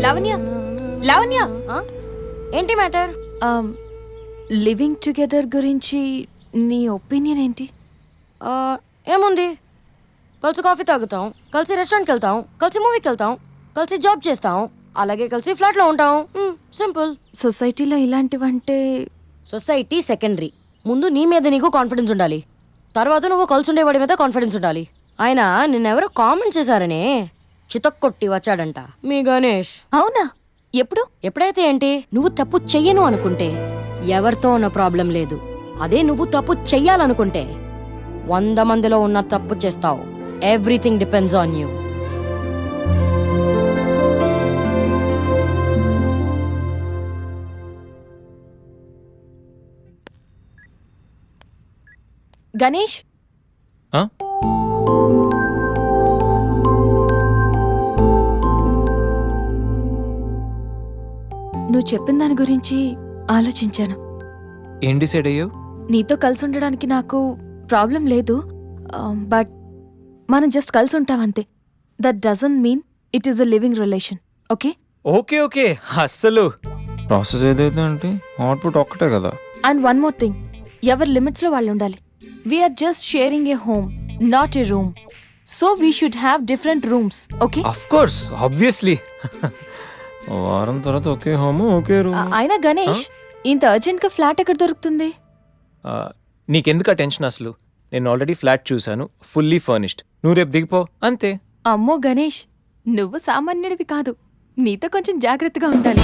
లావణ్య లావణ్య ఏంటి matter? Living together గురించి నీ ఒపీనియన్ ఏంటి? ఏముంది, కలిసి కాఫీ తాగుతాం, కలిసి రెస్టారెంట్కి వెళ్తాం, కలిసి మూవీకి వెళ్తాం, కలిసి జాబ్ చేస్తాం, అలాగే కలిసి ఫ్లాట్లో ఉంటాం. సింపుల్. సొసైటీలో ఇలాంటివంటే సొసైటీ సెకండరీ. ముందు నీ మీద నీకు కాన్ఫిడెన్స్ ఉండాలి, తర్వాత నువ్వు కలిసి ఉండేవాడి మీద కాన్ఫిడెన్స్ ఉండాలి. ఆయన నిన్నెవరో కామెంట్ చేశారనే చితక్కొట్టి వచ్చాడంట మీ గణేష్. అవునా? ఎప్పుడు? ఎప్పుడైతే ఏంటి, నువ్వు తప్పు చెయ్యను అనుకుంటే ఎవరితో ఉన్న ప్రాబ్లం లేదు. అదే నువ్వు తప్పు చెయ్యాలనుకుంటే 100 మందిలో ఉన్న తప్పు చేస్తావు. Everything depends on you. Ganesh, నువ్వు చెప్పిన దాని గురించి ఆలోచించాను. ఏం డిసైడ్ అయ్యావు? నీతో కలిసి ఉండడానికి నాకు ప్రాబ్లం లేదు, బట్ మనం జస్ట్ కలిసి ఉంటాం అంతే. That doesn't mean it is a living relation. Okay okay okay, అస్సలు ప్రాసెస్ ఏదైతే అంటే అవుట్పుట్ ఒక్కటే కదా. అండ్ వన్ మోర్ థింగ్, ఎవరి లిమిట్స్లో వాళ్ళు ఉండాలి. We're just sharing a home, not a room. So we should have different rooms. Okay? Of course, obviously. వారం తర్వాత ఒకే హోమ్ ఒకే రూమ్. అయినా గణేష్, ఇంత అర్జెంట్గా ఫ్లాట్ ఎక్కడ దొరుకుతుంది? నీకెందుకు ఆ టెన్షన్ అసలు? నేను ఆల్రెడీ ఫ్లాట్ చూశాను, ఫుల్లీ ఫర్నిష్డ్. నువ్వు రేపు దిగిపో అంతే. అమ్మో గణేష్, నువ్వు సామాన్యుడివి కాదు, నీతో కొంచెం జాగ్రత్తగా ఉండాలి.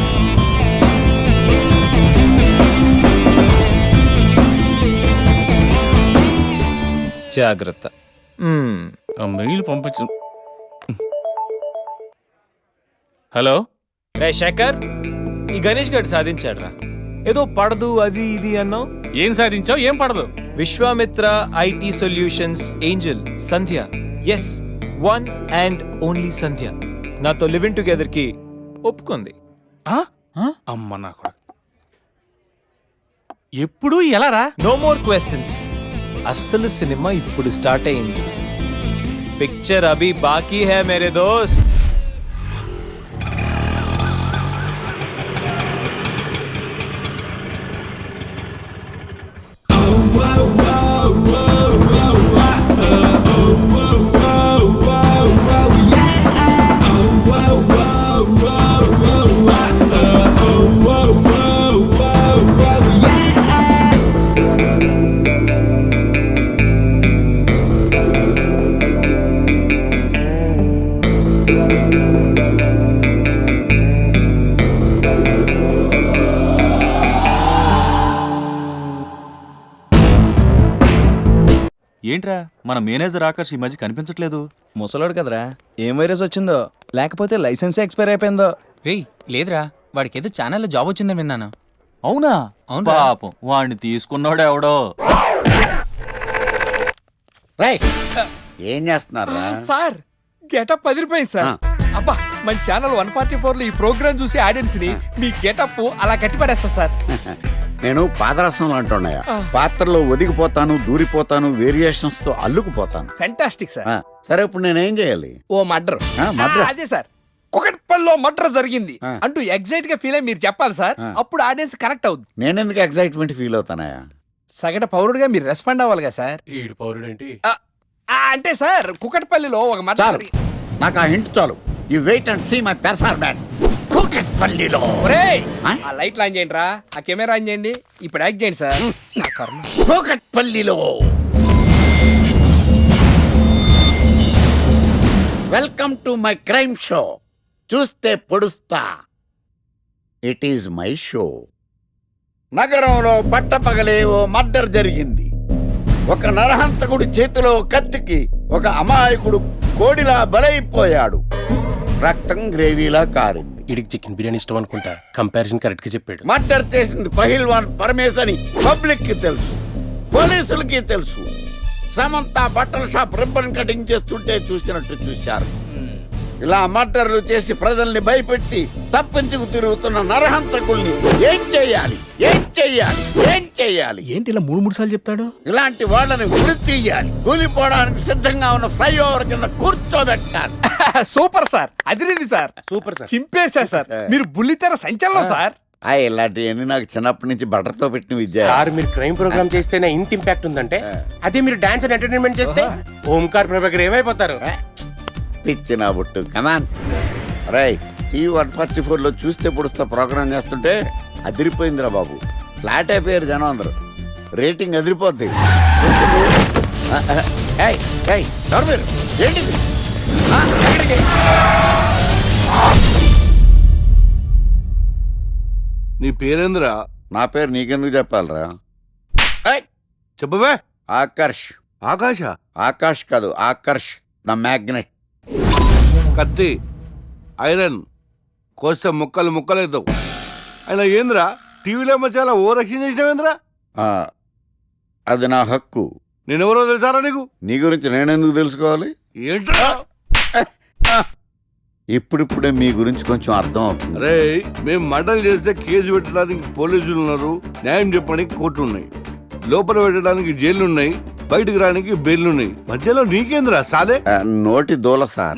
జాగ్రత్త. మెయిల్ పంపించు. హలో రే శేఖర్, ఈ గణేష్ గడ్ సాధించాడ్రా. ఏదో పడదు అది ఇది అన్నావు. ఏం సాధించావు? ఏం పడదు? Vishwamitra IT solutions angel Sandhya, yes, one and only Sandhya నాతో లివింగ్ టుగెదర్ కి ఒప్పుకుంది. అమ్మ నా కొడుకు. ఎప్పుడు ఎలా రా? No more questions. అస్సలు సినిమా ఇప్పుడు స్టార్ట్ అయింది. పిక్చర్ అభి బాకీ హై మేరే దోస్త్. ఏంట్రా మన మేనేజర్ ఆకర్ష్ ఈ మధ్య కనిపించట్లేదు? ముసలోడు కదరా, ఏం వైరస్ వచ్చిందో, లేకపోతే లైసెన్స్ ఎక్స్పైర్ అయిపోయిందో. రేయ్ లేదురా, వాడికి ఏదో ఛానల్లో జాబ్ వచ్చిందని విన్నాను. అవునా? అవును పాపం, వాడిని తీసుకున్నాడు ఎవడో. ఏం చేస్తున్నారు సార్? గెటప్ అదిరిపోయింది సార్. అబ్బా, మన ఛానల్ 144 లో ఈ ప్రోగ్రామ్ చూసి ఆడియన్స్ ని మీ గెటప్ అలా కట్టిపడేస్తా సార్. నేను పాదరసం అంటున్నాయా, పాత్రలో ఒదిగిపోతాను, దూరిపోతాను, వేరియేషన్స్ తో అల్లుకుపోతాను. Fantastic sir. సరే ఇప్పుడు నేనేం చేయాలి? ఓ మర్డర్. అదే సార్, కుకట్పల్లిలో మర్డర్ జరిగింది అంటూ ఎగ్జైట్ గా ఫీల్ అయ్యి మీరు చెప్పాలి సార్. అప్పుడు ఆడియన్స్ కనెక్ట్ అవుద్ది. నేనెందుకు ఎక్సైట్మెంట్ ఫీల్ అవుతానయా? సగటు పౌరుడుగా మీరు రెస్పాండ్ అవ్వాలి కదా సార్. ఈడు పౌరుడు ఏంటి అంటే సార్, కుకట్పల్లిలో ఒక మర్డర్. నాకు ఆ హింట్ చాలు. You wait and see my performance. కుకట్పల్లిలో ఆ లైట్ ఆన్ చేయండి రా, ఆ కెమెరా ఆన్ చేయండి, ఇప్పుడు యాక్ట్ చేయండి సార్. నా కర్మ. కుకట్పల్లిలో welcome to my crime show. చూస్తే పొడుస్తా. It is my show. నగరంలో పట్టపగలే ఓ మర్డర్ జరిగింది. ఒక నరహంతకుడి చేతిలో కత్తికి ఒక అమాయకుడు కోడిలా బలైపోయాడు. రక్తం గ్రేవీలా కారింది. ఇడికి చికెన్ బిర్యానీ ఇష్టం అనుకుంటా. కంపారిజన్ కరెక్ట్ గా చెప్పాడు. మర్డర్ చేసింది పహిల్వాన్ పరమేశ్ అని పబ్లిక్ కి తెలుసు, పోలీసులకి తెలుసు. సమంత బట్టల షాప్ రిబ్బన్ కటింగ్ చేస్తుంటే చూసినట్టు చూశారు. ఇలా మర్డర్లు చేసి ప్రజల్ని భయపెట్టి తప్పించుకు తిరుగుతున్న నరహంతకుల్ని ఏం చెయ్యాలి ఏం చెయ్యాలి ఏం చెయ్యాలి? ఏంటి ఇలా మూడు సార్లు చెప్తాడు? ఇలాంటి వాళ్ళని ఉరి తీయాలి. కూలిపోవడానికి సిద్ధంగా ఉన్న ఫ్లైఓవర్ కింద కూర్చోబెట్టాలి. సూపర్ సార్, అదిరింది సార్, సూపర్ సార్. చింపేశా సార్. మీరు బుల్లితెర సంచలనం సార్. ఇలాంటివన్నీ నాకు చిన్నప్పటి నుంచి బట్టర్తో పెట్టిన విద్య. సార్ మీరు క్రైమ్ ప్రోగ్రామ్ చేస్తేనే ఇంత ఇంపాక్ట్ ఉందంటే అదే మీరు డాన్స్ అండ్ ఎంటర్టైన్మెంట్ చేస్తే ఓంకార్ ప్రభాకర్ ఏమైపోతారు? పిచ్చి నా బుట్టు కమాన్. రై ఈ 144 లో చూస్తే పొడుస్తా ప్రోగ్రామ్ చేస్తుంటే అదిరిపోయిందిరా బాబు. ఫ్లాట్ అయిపోయారు జనం అందరూ. రేటింగ్ అదిరిపోద్ది. ఏయ్, ఏయ్, ఎవరు మీరు? ఏంటిది? ఎక్కడికి? నీ పేరేంద్రా? నా పేరు నీకెందుకు చెప్పాలరా? ఏయ్, చెప్పవే. ఆకర్ష్. ఆకాశ? ఆకాష్ కాదు, ఆకర్ష్ ద మ్యాగ్నెట్. కత్తి, ఐరన్ కోస్తే ముక్కలు ముక్కలేద్దావు. అయినా ఏంద్రా టీవీలో చాలా ఓ రక్షణ చేసినావేంద్రా? అది నా హక్కు. నేనెవరో తెలుసారా నీకు? నీ గురించి నేనెందుకు తెలుసుకోవాలి? ఏంట్రా? ఇప్పుడిప్పుడే మీ గురించి కొంచెం అర్థం అవుతుంది. అరే మేము మర్డర్ చేస్తే కేసు పెట్టడానికి పోలీసులు ఉన్నారు, న్యాయం చెప్పడానికి కోర్టు ఉన్నాయి, లోపల పెట్టడానికి జైలు ఉన్నాయి, బయటకు రావడానికి బెయిల్ ఉన్నాయి. మధ్యలో నీకేంద్రా సాలే? నోటి దూల సార్.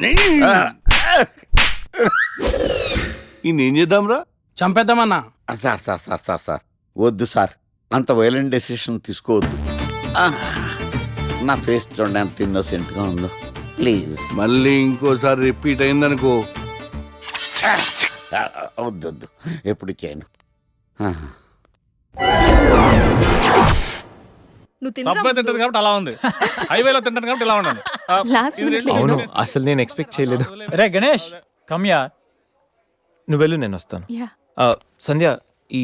ఈయనేం చేద్దాంరా? చంపేద్దామన్నా. Sir sir sir sir sir వద్దు సార్, అంత వైలెంట్ డెసిషన్ తీసుకోవద్దు. నా ఫేస్ చూడండి ఎంత ఇన్నోసెంట్గా ఉందో. ప్లీజ్ మళ్ళీ ఇంకోసారి రిపీట్ అయిందనుకో. వద్దొద్దు, ఎప్పుడు చేయను. సబ్వే తింటది కాబట్టి అలా ఉంది, హైవేలో తింటాను కాబట్టి ఇలా ఉన్నాను. లాస్ట్ మినిట్ అవును, అసలు నేను ఎక్స్పెక్ట్ చేయలేదు. రే గణేష్ కమ్యా. నువ్వు వెళ్ళు, నేను వస్తాను. యా సంధ్య, ఈ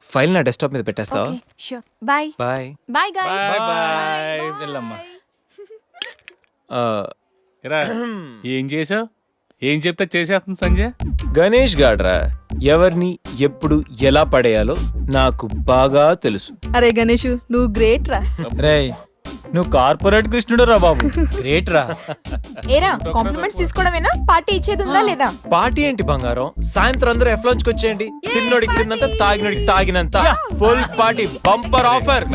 ఫైల్ నా డెస్క్టాప్ మీద పెట్టేస్తావా? Okay sure. Bye bye. Bye guys. Bye వెళ్ళమ్మా. ఏం చేసావు? ఏం చెప్తే చేసేస్తుంది సంజయ్. గణేష్ గాడ్రా, ఎవరిని ఎప్పుడు ఎలా పడేయాలో నాకు బాగా తెలుసు. అరే గణేష్ నువ్వు గ్రేట్ రా. రే నువ్వు కార్పొరేట్ కృష్ణుడు రా బాబు, గ్రేట్ రా. ఏరా కాంప్లిమెంట్స్ తీసుకోవడమేనా, పార్టీ ఇచ్చేది ఉందా లేదా? పార్టీ ఏంటి బంగారం, సాయంత్రం అందరూ ఎఫ్లాంచ్కి వచ్చేయండి. తిన్నోడికి తిన్నంత, తాగినోడికి తాగినంత, ఫుల్ పార్టీ, బంపర్ ఆఫర్.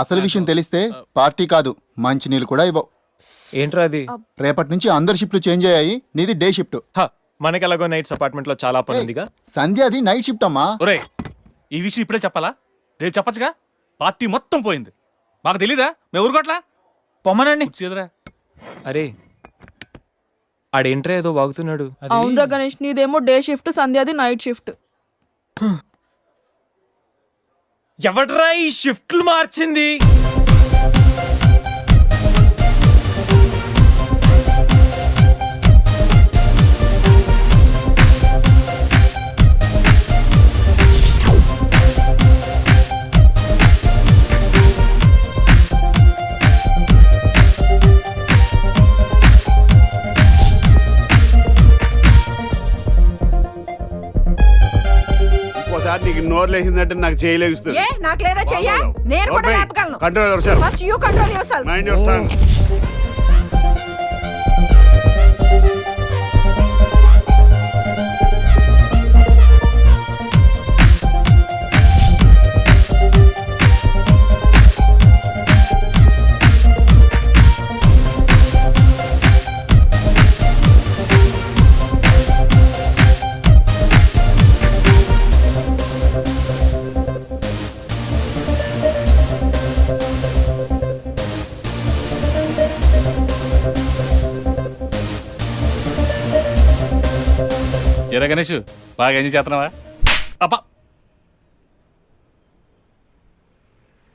అసలు విషయం తెలిస్తే పార్టీ కాదు మంచి నీళ్ళు కూడా ఇవ్వవు. ఏంట్రా అది? రేపటి నుంచి అందరి షిఫ్ట్లు చేంజ్ అయ్యాయి, నీది డే షిఫ్ట్. మనకి ఎలాగో నైట్స్ అపార్ట్మెంట్ లో చాలా పని ఉందిగా. సంధ్య అది నైట్ షిఫ్ట్ అమ్మా. ఒరేయ్ ఈ విషయం ఇప్పుడే చెప్పాలా? రేపు చెప్పచ్చుగా. పార్టీ మొత్తం పోయింది, మాకు తెలీదా? మేము ఊరుకోట్లా పొమ్మనండి. చేదరా. అరే ఆడేంట్రా ఏదో వాగుతున్నాడు. అవునరా గణేష్, నీదేమో డే షిఫ్ట్, సంధ్యాది నైట్ షిఫ్ట్. ఎవడ్రా ఈ షిఫ్ట్లు మార్చింది? ఇంకోసారి నీకు నోరు లేచిందంటే నాకు చేయలేస్తుంది. నాకు లేదా చెయ్యా, నేను కూడా లేపగలను. Control yourself. First you control yourself. Mind your tongue. ఎరా గణేష్, బాగా ఎంజాయ్ చేస్తున్నావా? అబ్బా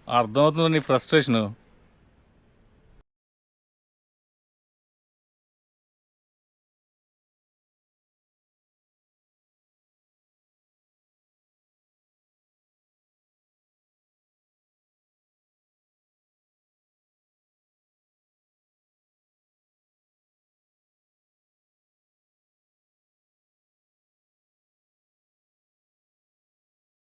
అర్థమవుతుంది నీ ఫ్రస్ట్రేషన్.